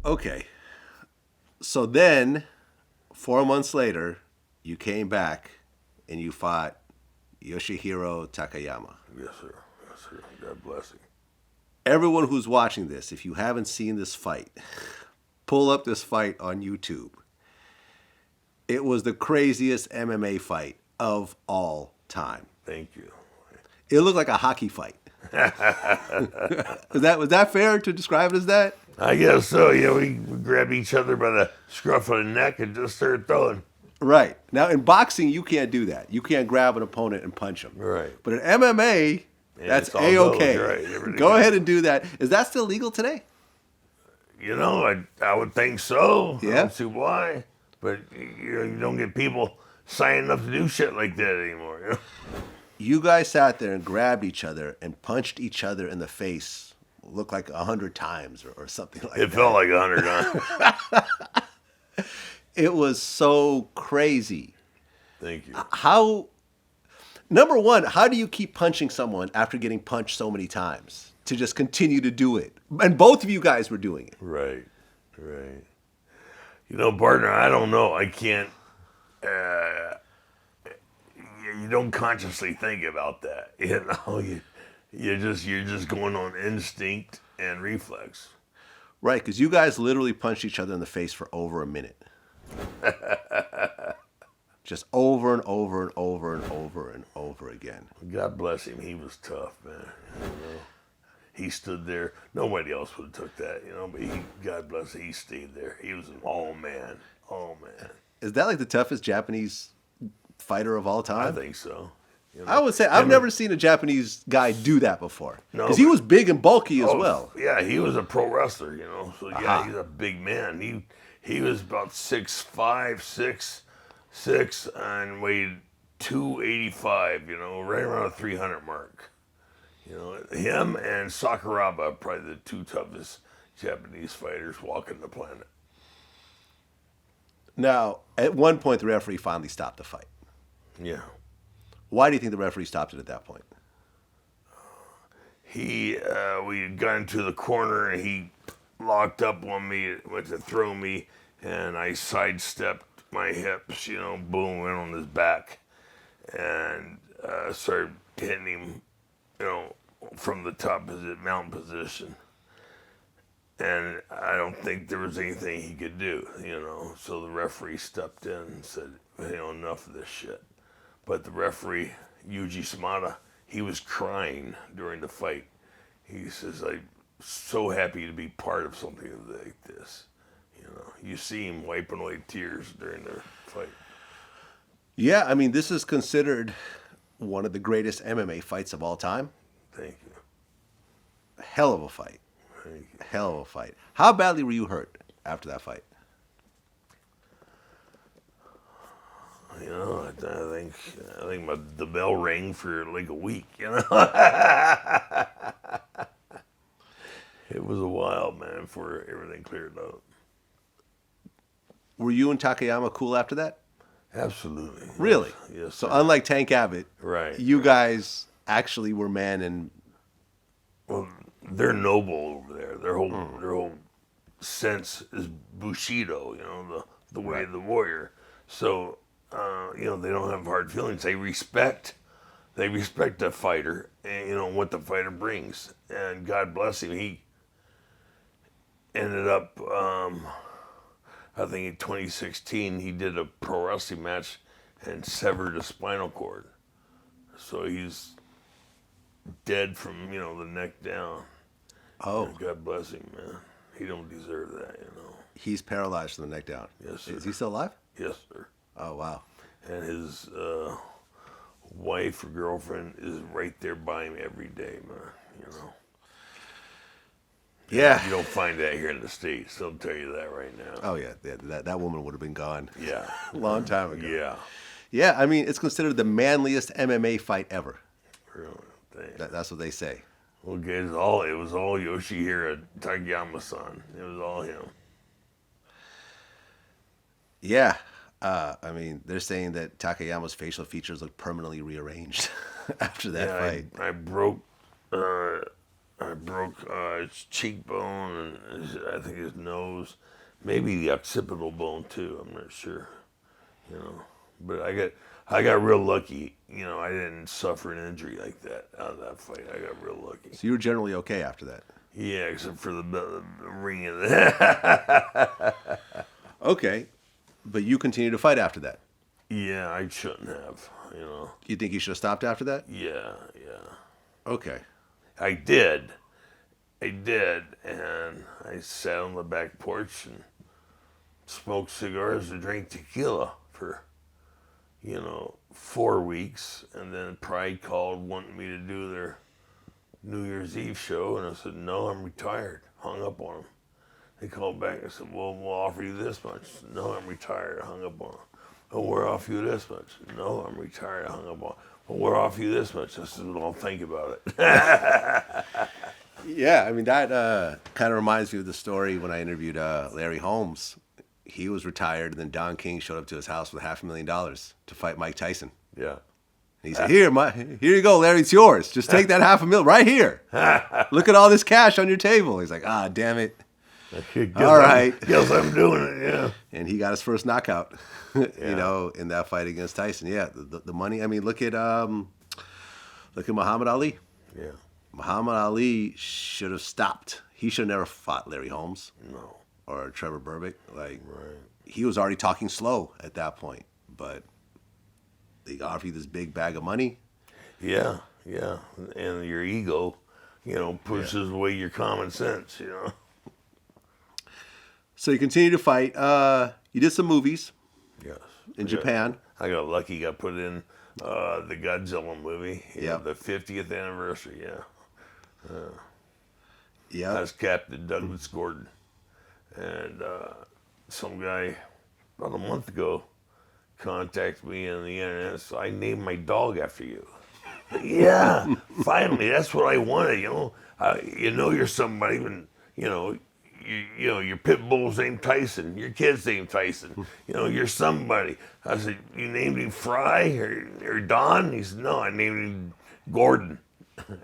Okay. So then, 4 months later, you came back and you fought Yoshihiro Takayama. Yes, sir. Yes, sir. God bless him. Everyone who's watching this, if you haven't seen this fight, pull up this fight on YouTube. It was the craziest MMA fight of all time. Thank you. It looked like a hockey fight. was that fair to describe it as that? I guess so. Yeah, we grabbed each other by the scruff of the neck and just started throwing. Right. Now, in boxing, you can't do that. You can't grab an opponent and punch him. Right. But in MMA, that's A-okay. Right. Go ahead and do that. Is that still legal today? You know, I would think so. Yeah. I don't see why. But you don't get people signing up to do shit like that anymore. You know? You guys sat there and grabbed each other and punched each other in the face, looked like 100 times or something like that. It felt like 100 times. It was so crazy. Thank you. Number one, how do you keep punching someone after getting punched so many times to just continue to do it? And both of you guys were doing it. Right. You know, partner, I don't know. I can't. You don't consciously think about that. You know, you're just going on instinct and reflex. Right, because you guys literally punched each other in the face for over a minute. Just over and over and over and over and over again. God bless him. He was tough, man. You know? He stood there. Nobody else would have took that, you know. But God bless him, he stayed there. He was an all-man. Is that like the toughest Japanese fighter of all time? I think so. You know? I would say I've never seen a Japanese guy do that before. Because No, he was big and bulky as well. Yeah, he was a pro wrestler, you know. So yeah, he's a big man. He was about 6'5", 6'6", and weighed 285. You know, right around the 300 mark. You know, him and Sakuraba, probably the two toughest Japanese fighters walking the planet. Now, at one point, the referee finally stopped the fight. Yeah. Why do you think the referee stopped it at that point? We had gone to the corner and he locked up on me, went to throw me, and I sidestepped my hips, you know, boom, went on his back, and started hitting him, you know, from the top mountain position. And I don't think there was anything he could do, you know. So the referee stepped in and said, you know, enough of this shit. But the referee, Yuji Samada, he was crying during the fight. He says, I'm so happy to be part of something like this. You know, you see him wiping away tears during the fight. Yeah, I mean, this is considered one of the greatest MMA fights of all time. Thank you. Hell of a fight. Thank you. Hell of a fight. How badly were you hurt after that fight? You know, I think the bell rang for like a week, you know. It was a while, man, before everything cleared up. Were you and Takayama cool after that? Absolutely. Really? Yes. So sir. unlike Tank Abbott, right, you guys actually were men and... Well, they're noble over there. Their whole sense is Bushido, you know, the way of the warrior. So, you know, they don't have hard feelings. They respect the fighter and, you know, what the fighter brings. And God bless him, he ended up, I think in 2016, he did a pro wrestling match and severed a spinal cord. So he's dead from, you know, the neck down. Oh. And God bless him, man. He don't deserve that, you know. He's paralyzed from the neck down. Yes, sir. Is he still alive? Yes, sir. Oh, wow. And his wife or girlfriend is right there by him every day, man, you know. Yeah. You don't find that here in the States. I'll tell you that right now. Oh, yeah. That woman would have been gone. Yeah. A long time ago. Yeah. Yeah, I mean, it's considered the manliest MMA fight ever. Really? That's what they say. Okay, it was all Yoshihiro Takayama-san. It was all him. Yeah. I mean, they're saying that Takayama's facial features look permanently rearranged after that fight. I broke his cheekbone and I think his nose, maybe the occipital bone too. I'm not sure, But I got real lucky. I didn't suffer an injury like that out of that fight. I got real lucky. So you were generally okay after that? Yeah, except for the ring in the Okay, but you continued to fight after that? Yeah, I shouldn't have, You think you should have stopped after that? Yeah. Okay. I did, and I sat on the back porch and smoked cigars and drank tequila for, 4 weeks, and then Pride called wanting me to do their New Year's Eve show, and I said, no, I'm retired. Hung up on them. They called back and said, well, we'll offer you this much. No, I'm retired. I hung up on them. Oh, we'll offer you this much. No, I'm retired. I hung up on them. Well, we'll offer you this much. I said, well, I'll think about it. Yeah, I mean, that kind of reminds me of the story when I interviewed Larry Holmes. He was retired, and then Don King showed up to his house with $500,000 to fight Mike Tyson. Yeah. And he said, here you go, Larry, it's yours. Just take that $500,000 right here. Look at all this cash on your table. He's like, damn it. All right. Guess I'm doing it, yeah. And he got his first knockout, in that fight against Tyson. Yeah, the money. I mean, look at Muhammad Ali. Yeah. Muhammad Ali should have stopped. He should have never fought Larry Holmes. No. Or Trevor Berbick. Right. He was already talking slow at that point. But they offer you this big bag of money. Yeah. And your ego, pushes away your common sense, So you continue to fight. You did some movies. Yes. In Japan. I got lucky. Got put in the Godzilla movie. Yeah. The 50th anniversary. Yeah. Yeah. I was Captain Douglas Gordon, and some guy about a month ago contacted me on the internet. So I named my dog after you. Yeah. Finally, that's what I wanted. You're somebody when your pit bull's named Tyson, your kid's named Tyson, you're somebody. I said, you named him Frye or Don? He said, no, I named him Gordon,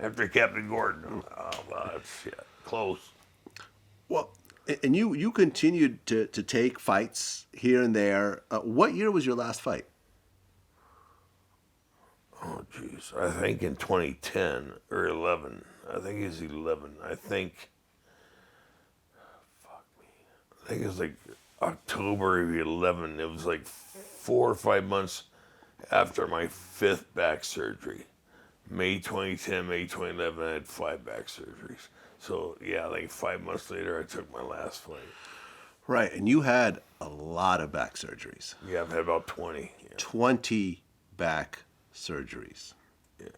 after Captain Gordon. Oh, well, that's close. Well, and you continued to take fights here and there. What year was your last fight? Oh, jeez. I think in 2010 or 11. I think it's 11. I think it was like October of 11. It was like 4 or 5 months after my 5th back surgery. May 2010, May 2011, I had 5 back surgeries. So, yeah, like 5 months later, I took my last fight. Right, and you had a lot of back surgeries. Yeah, I've had about 20. Yeah. 20 back surgeries. Yeah.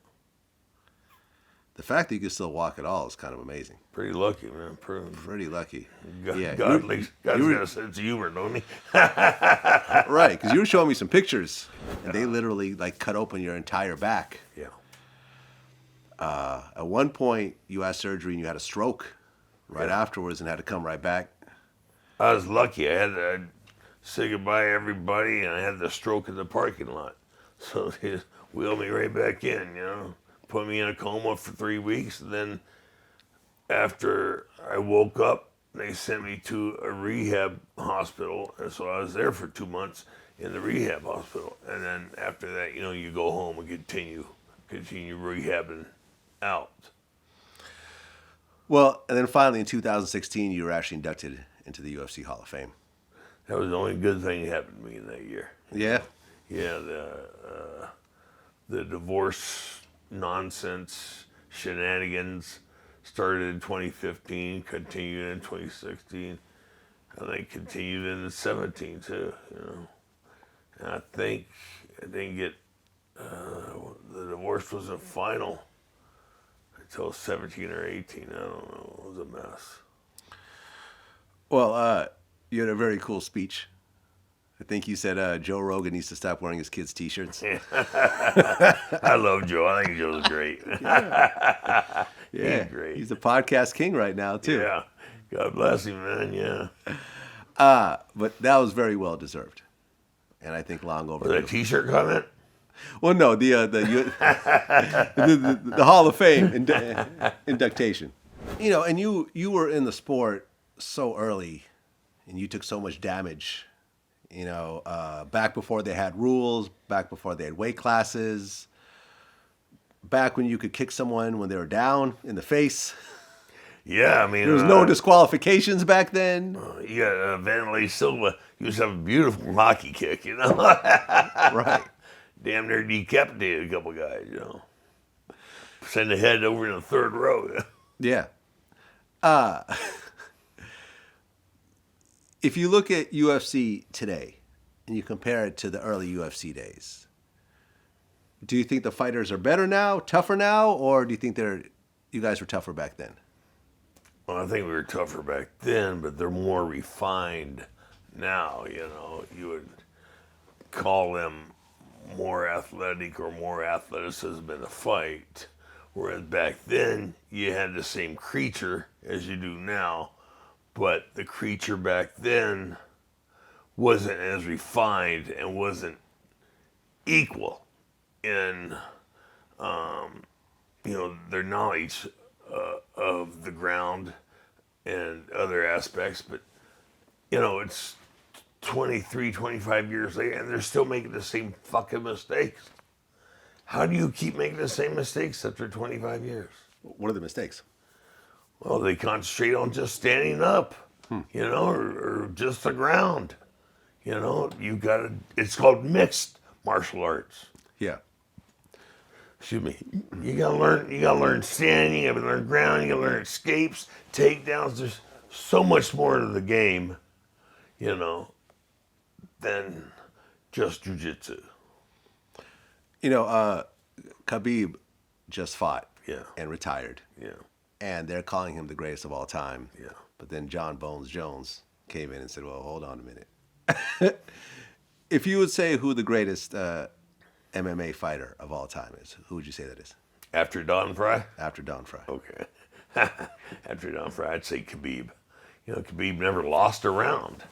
The fact that you can still walk at all is kind of amazing. Pretty lucky, man. Pretty lucky. God's Yeah, got a sense of humor, don't he? Right, because you were showing me some pictures, and they literally cut open your entire back. Yeah. At one point, you had surgery and you had a stroke right afterwards and had to come right back. I was lucky. I had to say goodbye to everybody, and I had the stroke in the parking lot. So they wheeled me right back in, put me in a coma for 3 weeks, and then after I woke up, they sent me to a rehab hospital, and so I was there for 2 months in the rehab hospital. And then after that, you go home and continue rehabbing out. Well, and then finally in 2016, you were actually inducted into the UFC Hall of Fame. That was the only good thing that happened to me in that year. Yeah? Yeah, the divorce nonsense shenanigans started in 2015, continued in 2016, and they continued in 17 too. And I think I didn't get the divorce wasn't final until 17 or 18. I don't know. It was a mess. Well, you had a very cool speech. I think you said Joe Rogan needs to stop wearing his kids' T-shirts. I love Joe. I think Joe's great. Yeah. He's great. He's a podcast king right now, too. Yeah. God bless him, man. Yeah. But that was very well deserved. And I think long overdue. Was that T-shirt comment? Well, no, the Hall of Fame inductation. And you were in the sport so early, and you took so much damage. Back before they had rules, back before they had weight classes, back when you could kick someone when they were down in the face. Yeah, I mean, There was no disqualifications back then. You got Vanderlei Silva. He used to have a beautiful hockey kick, Right. Damn near decapitated a couple guys, Send the head over in the third row. Yeah. If you look at UFC today and you compare it to the early UFC days, do you think the fighters are better now, tougher now, or do you think you guys were tougher back then? Well, I think we were tougher back then, but they're more refined now, You would call them more athletic or more athleticism in a fight. Whereas back then, you had the same creature as you do now, but the creature back then wasn't as refined and wasn't equal in, their knowledge of the ground and other aspects. But, it's 23, 25 years later, and they're still making the same fucking mistakes. How do you keep making the same mistakes after 25 years? What are the mistakes? Well, they concentrate on just standing up, or just the ground. It's called mixed martial arts. Yeah. Excuse me. You gotta learn standing, you gotta learn ground, you gotta learn escapes, takedowns. There's so much more to the game, than just jiu-jitsu. Khabib just fought and retired. Yeah. And they're calling him the greatest of all time. Yeah. But then John Bones Jones came in and said, well, hold on a minute. If you would say who the greatest MMA fighter of all time is, who would you say that is? After Don Frye? After Don Frye. Okay. After Don Frye, I'd say Khabib. Khabib never lost a round.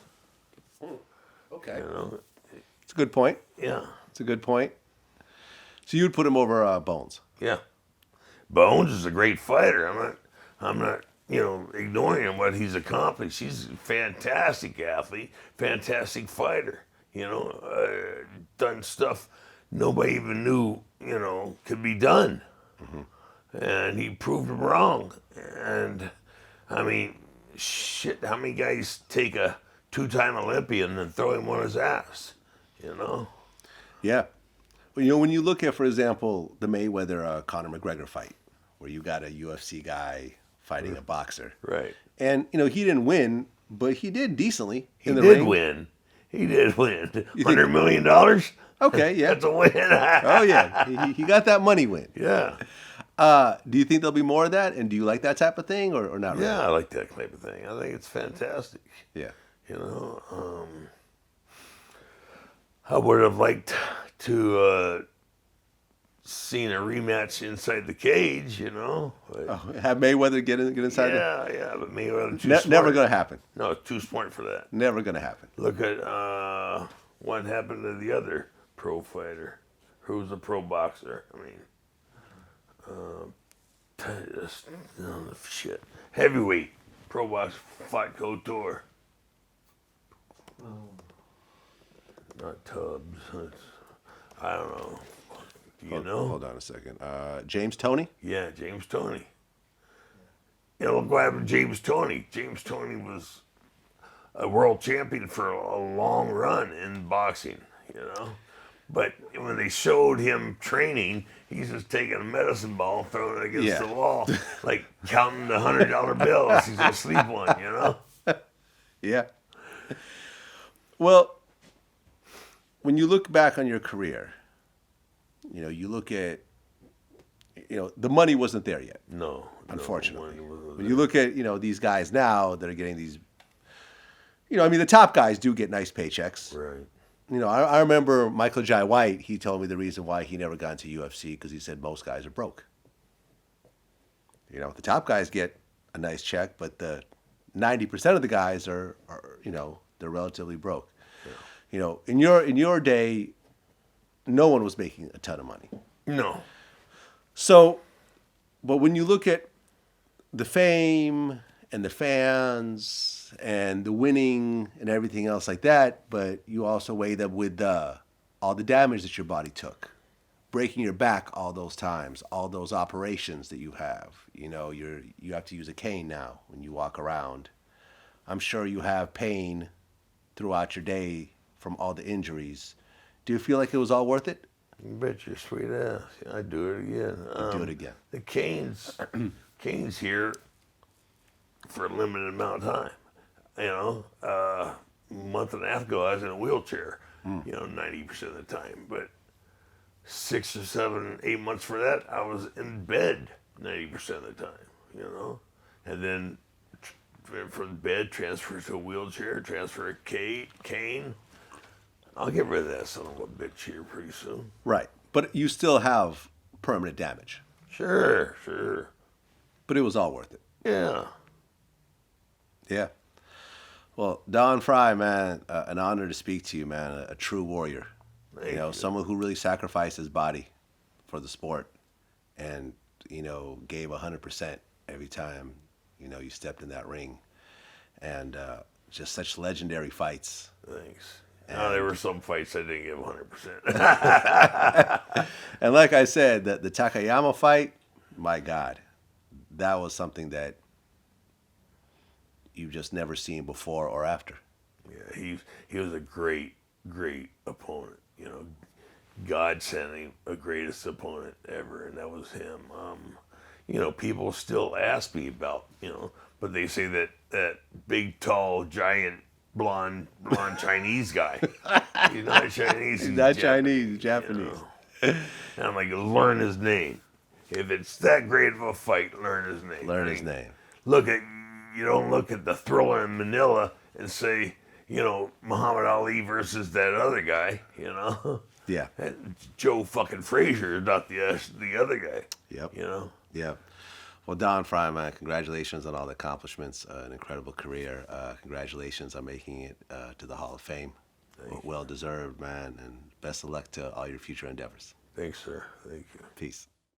Okay. It's a good point. Yeah. It's a good point. So you would put him over Bones? Yeah. Bones is a great fighter. I'm not ignoring him, what he's accomplished. He's a fantastic athlete, fantastic fighter. Done stuff nobody even knew, could be done. Mm-hmm. And he proved them wrong. And, shit, how many guys take a two-time Olympian and throw him on his ass, Yeah. Well, when you look at, for example, the Mayweather-Conor McGregor fight, where you got a UFC guy fighting a boxer. Right. And, he didn't win, but he did decently in the ring. He did win. $100 million? Okay, yeah. That's a win. Oh, yeah. He got that money win. Yeah. Do you think there'll be more of that? And do you like that type of thing or not really? Yeah, I like that type of thing. I think it's fantastic. Yeah. I would have liked to seen a rematch inside the cage, But, have Mayweather get inside Yeah, but Mayweather too smart. Never going to happen. No, too smart for that. Never going to happen. Look at what happened to the other pro fighter, who's a pro boxer. Shit. Heavyweight pro boxer fought Couture. Not Tubbs. I don't know. Do you know? Hold on a second. James Toney? Yeah, James Toney. Look what happened to James Toney. James Toney was a world champion for a long run in boxing, But when they showed him training, he's just taking a medicine ball and throwing it against the wall, like counting the $100 bills he's asleep on, Yeah. Well, when you look back on your career, you look at, the money wasn't there yet. No. Unfortunately. When you look at, these guys now that are getting these, the top guys do get nice paychecks. Right. I remember Michael Jai White, he told me the reason why he never got into UFC because he said most guys are broke. The top guys get a nice check, but the 90% of the guys are they're relatively broke. Yeah. In your day, no one was making a ton of money. No. So, but when you look at the fame and the fans and the winning and everything else like that, but you also weigh them with all the damage that your body took, breaking your back all those times, all those operations that you have. You know, you have to use a cane now when you walk around. I'm sure you have pain throughout your day from all the injuries. Do you feel like it was all worth it? You bet your sweet ass. I'd do it again. Do it again. The cane's here for a limited amount of time. You know, a month and a half ago, I was in a wheelchair, 90% of the time. But 6 or 7, 8 months for that, I was in bed 90% of the time, And then from bed, transfer to a wheelchair, transfer a cane. I'll get rid of that son of a bitch here pretty soon. Right. But you still have permanent damage. Sure. But it was all worth it. Yeah. Yeah. Well, Don Frye, man, an honor to speak to you, man. A true warrior. Thank you. Someone who really sacrificed his body for the sport and, gave 100% every time, you stepped in that ring. And just such legendary fights. Thanks. There were some fights I didn't give 100%. And like I said, the Takayama fight, my God, that was something that you've just never seen before or after. Yeah, he was a great opponent. God sent him a greatest opponent ever, and that was him. People still ask me about, but they say that big, tall, giant, blonde Chinese guy. He's not Chinese. He's not Chinese, he's Japanese. And I'm like, learn his name. If it's that great of a fight, learn his name. His name. You don't look at the Thriller in Manila and say, Muhammad Ali versus that other guy, Yeah. And Joe fucking Frazier is not the other guy. Yep. Yeah. Well, Don Frye, man, congratulations on all the accomplishments, an incredible career. Congratulations on making it to the Hall of Fame. Well deserved, man, and best of luck to all your future endeavors. Thanks, sir. Thank you. Peace.